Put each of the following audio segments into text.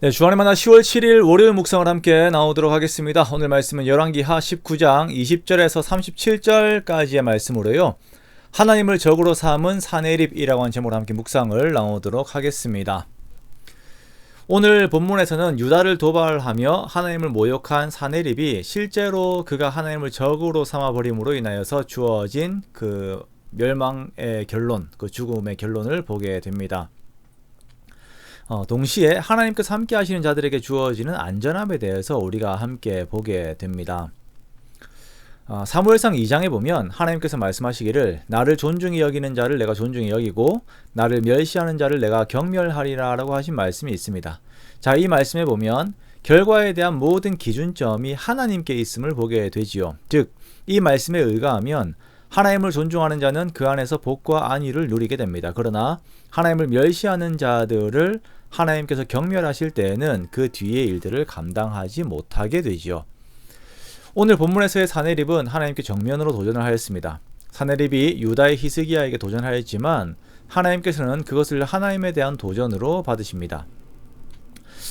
네, 주안의 만나 10월 7일 월요일 묵상을 함께 나오도록 하겠습니다. 오늘 말씀은 열왕기하 19장 20절에서 37절까지의 말씀으로요. 하나님을 적으로 삼은 사내립이라고 하는 제목으로 함께 묵상을 나오도록 하겠습니다. 오늘 본문에서는 유다를 도발하며 하나님을 모욕한 사내립이 실제로 그가 하나님을 적으로 삼아버림으로 인하여서 주어진 그 멸망의 결론, 그 죽음의 결론을 보게 됩니다. 동시에 하나님께서 함께 하시는 자들에게 주어지는 안전함에 대해서 우리가 함께 보게 됩니다. 사무엘상 2장에 보면 하나님께서 말씀하시기를 나를 존중히 여기는 자를 내가 존중히 여기고 나를 멸시하는 자를 내가 경멸하리라 라고 하신 말씀이 있습니다. 자, 이 말씀에 보면 결과에 대한 모든 기준점이 하나님께 있음을 보게 되지요. 즉, 이 말씀에 의거하면 하나님을 존중하는 자는 그 안에서 복과 안위를 누리게 됩니다. 그러나 하나님을 멸시하는 자들을 하나님께서 경멸하실 때에는 그 뒤의 일들을 감당하지 못하게 되지요. 오늘 본문에서의 사내립은 하나님께 정면으로 도전을 하였습니다. 사내립이 유다의 히스기야에게 도전하였지만 하나님께서는 그것을 하나님에 대한 도전으로 받으십니다.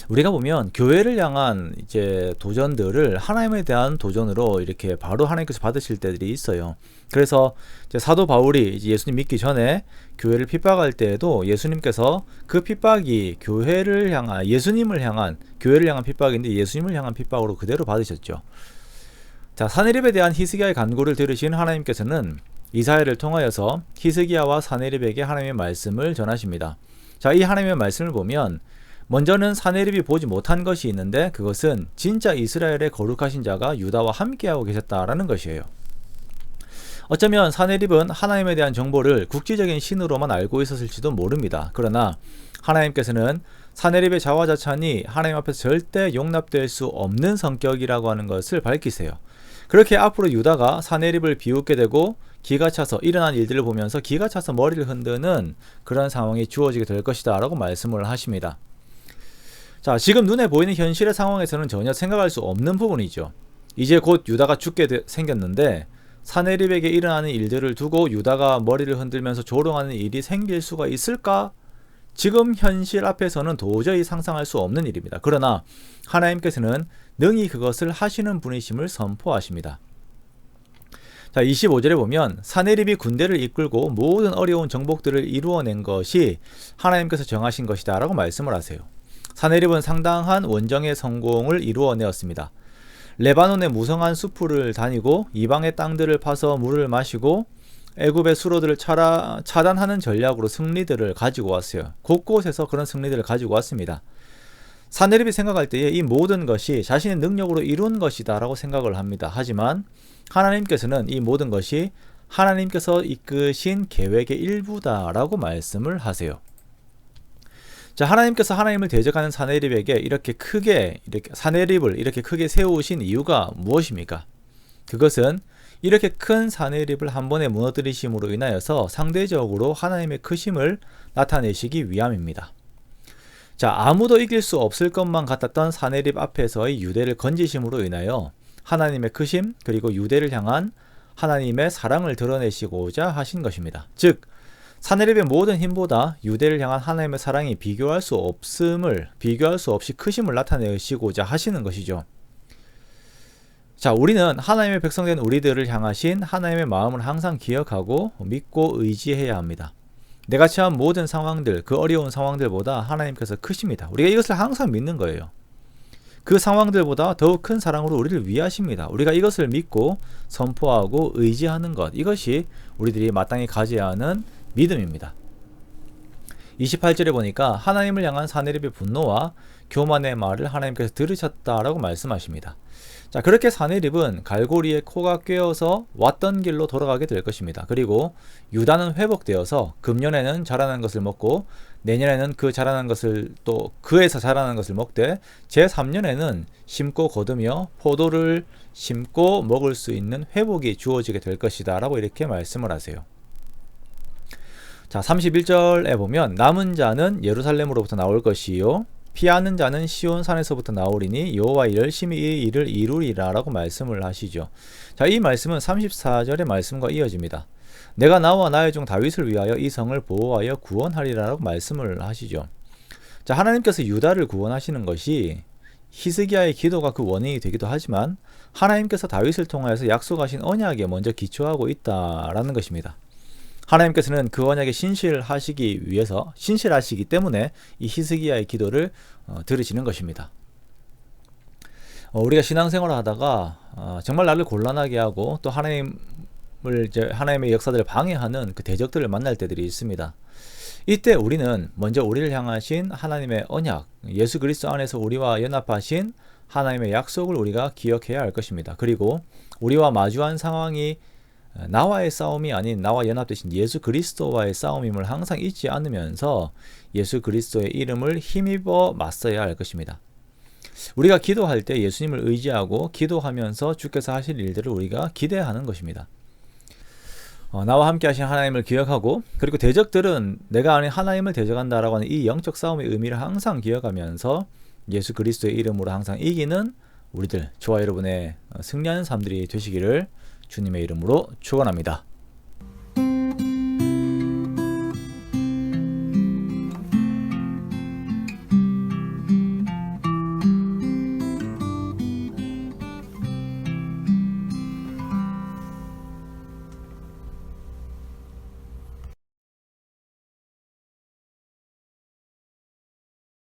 우리가 보면 교회를 향한 이제 도전들을 하나님에 대한 도전으로 이렇게 바로 하나님께서 받으실 때들이 있어요. 그래서 이제 사도 바울이 이제 예수님 믿기 전에 교회를 핍박할 때에도 예수님께서 그 핍박이 교회를 향한 예수님을 향한 교회를 향한 핍박인데 예수님을 향한 핍박으로 그대로 받으셨죠. 자, 사내립에 대한 히스기야의 간구를 들으신 하나님께서는 이사야를 통하여서 히스기야와 사내립에게 하나님의 말씀을 전하십니다. 자, 이 하나님의 말씀을 보면 먼저는 사내립이 보지 못한 것이 있는데 그것은 진짜 이스라엘의 거룩하신 자가 유다와 함께하고 계셨다라는 것이에요. 어쩌면 사내립은 하나님에 대한 정보를 국지적인 신으로만 알고 있었을지도 모릅니다. 그러나 하나님께서는 사내립의 자화자찬이 하나님 앞에서 절대 용납될 수 없는 성격이라고 하는 것을 밝히세요. 그렇게 앞으로 유다가 사내립을 비웃게 되고 기가 차서 일어난 일들을 보면서 기가 차서 머리를 흔드는 그런 상황이 주어지게 될 것이다 라고 말씀을 하십니다. 자, 지금 눈에 보이는 현실의 상황에서는 전혀 생각할 수 없는 부분이죠. 이제 곧 유다가 죽게 생겼는데 사내립에게 일어나는 일들을 두고 유다가 머리를 흔들면서 조롱하는 일이 생길 수가 있을까? 지금 현실 앞에서는 도저히 상상할 수 없는 일입니다. 그러나 하나님께서는 능히 그것을 하시는 분이심을 선포하십니다. 자, 25절에 보면 사내립이 군대를 이끌고 모든 어려운 정복들을 이루어낸 것이 하나님께서 정하신 것이다 라고 말씀을 하세요. 사내립은 상당한 원정의 성공을 이루어내었습니다. 레바논의 무성한 숲을 다니고 이방의 땅들을 파서 물을 마시고 애굽의 수로들을 차단하는 전략으로 승리들을 가지고 왔어요. 곳곳에서 그런 승리들을 가지고 왔습니다. 사내립이 생각할 때에 이 모든 것이 자신의 능력으로 이룬 것이다 라고 생각을 합니다. 하지만 하나님께서는 이 모든 것이 하나님께서 이끄신 계획의 일부다 라고 말씀을 하세요. 자, 하나님께서 하나님을 대적하는 사내립에게 이렇게 사내립을 이렇게 크게 세우신 이유가 무엇입니까? 그것은 이렇게 큰 사내립을 한 번에 무너뜨리심으로 인하여서 상대적으로 하나님의 크심을 나타내시기 위함입니다. 자, 아무도 이길 수 없을 것만 같았던 사내립 앞에서의 유대를 건지심으로 인하여 하나님의 크심 그리고 유대를 향한 하나님의 사랑을 드러내시고자 하신 것입니다. 즉, 사내립의 모든 힘보다 유대를 향한 하나님의 사랑이 비교할 수 없이 크심을 나타내시고자 하시는 것이죠. 자, 우리는 하나님의 백성된 우리들을 향하신 하나님의 마음을 항상 기억하고 믿고 의지해야 합니다. 내가 처한 모든 상황들, 그 어려운 상황들보다 하나님께서 크십니다. 우리가 이것을 항상 믿는 거예요. 그 상황들보다 더욱 큰 사랑으로 우리를 위하십니다. 우리가 이것을 믿고 선포하고 의지하는 것, 이것이 우리들이 마땅히 가져야 하는 믿음입니다. 28절에 보니까 하나님을 향한 사내립의 분노와 교만의 말을 하나님께서 들으셨다라고 말씀하십니다. 자, 그렇게 사내립은 갈고리에 코가 꿰어서 왔던 길로 돌아가게 될 것입니다. 그리고 유다는 회복되어서 금년에는 자라는 것을 먹고 내년에는 그 자라는 것을 또 그에서 자라는 것을 먹되 제3년에는 심고 거두며 포도를 심고 먹을 수 있는 회복이 주어지게 될 것이다 라고 이렇게 말씀을 하세요. 자, 31절에 보면 남은 자는 예루살렘으로부터 나올 것이요 피하는 자는 시온 산에서부터 나오리니 여호와 열심히 이 일을 이루리라 라고 말씀을 하시죠. 자, 이 말씀은 34절의 말씀과 이어집니다. 내가 나와 나의 종 다윗을 위하여 이 성을 보호하여 구원하리라 라고 말씀을 하시죠. 자, 하나님께서 유다를 구원하시는 것이 히스기야의 기도가 그 원인이 되기도 하지만 하나님께서 다윗을 통하여서 약속하신 언약에 먼저 기초하고 있다라는 것입니다. 하나님께서는 그 언약에 신실하시기 때문에 이 히스기야의 기도를 들으시는 것입니다. 우리가 신앙생활을 하다가 정말 나를 곤란하게 하고 또 하나님의 역사들을 방해하는 그 대적들을 만날 때들이 있습니다. 이때 우리는 먼저 우리를 향하신 하나님의 언약, 예수 그리스도 안에서 우리와 연합하신 하나님의 약속을 우리가 기억해야 할 것입니다. 그리고 우리와 마주한 상황이 나와의 싸움이 아닌 나와 연합되신 예수 그리스도와의 싸움임을 항상 잊지 않으면서 예수 그리스도의 이름을 힘입어 맞서야 할 것입니다. 우리가 기도할 때 예수님을 의지하고 기도하면서 주께서 하실 일들을 우리가 기대하는 것입니다. 나와 함께 하신 하나님을 기억하고, 그리고 대적들은 내가 아닌 하나님을 대적한다라고 하는 이 영적 싸움의 의미를 항상 기억하면서 예수 그리스도의 이름으로 항상 이기는 우리들, 저와 여러분의 승리하는 삶들이 되시기를 주님의 이름으로 축원합니다.